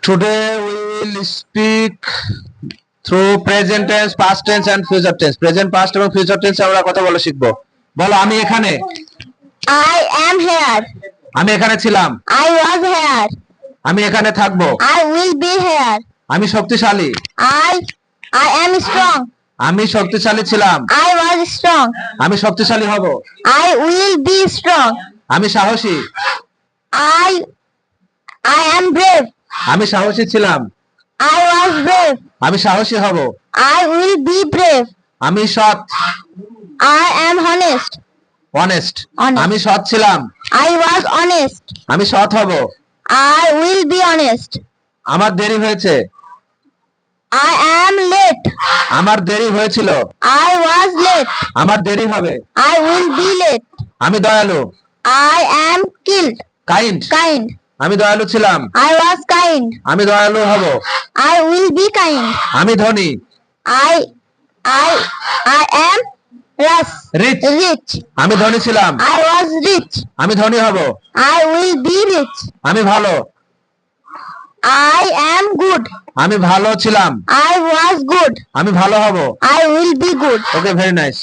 Today we will speak through present tense, past tense and future tense. Present, past এবং future tense আমরা কথা বলা শিখবো। বলো আমি এখানে। I am here. আমি এখানে ছিলাম। I was here. আমি এখানে থাকবো। I will be here. আমি শক্তিশালী। I am strong. আমি শক্তিশালী ছিলাম। I was strong. আমি শক্তিশালী হব। I will be strong. আমি সাহসী। I am brave. আমি সাহসী ছিলাম। I was brave. আমি সাহসী হব। I will be brave. আমি সৎ। I am honest. Honest. Honest. আমি সৎ ছিলাম। I was honest. আমি সৎ হব। I will be honest. আমার দেরি হয়েছে। I am late. আমার দেরি হয়েছিল। I was late. আমার দেরি হবে। I will be late. আমি দয়ালু। I am killed. Kind. Kind. আমি দয়ালু ছিলাম। I was kind. আমি দয়ালু হব। I will be kind. আমি ধনী। I am Rich. rich. আমি ধনী ছিলাম। I was rich. আমি ধনী হব। I will be rich. আমি ভালো। I am good. আমি ভালো ছিলাম। I was good. আমি ভালো হব। I will be good. Okay, very nice.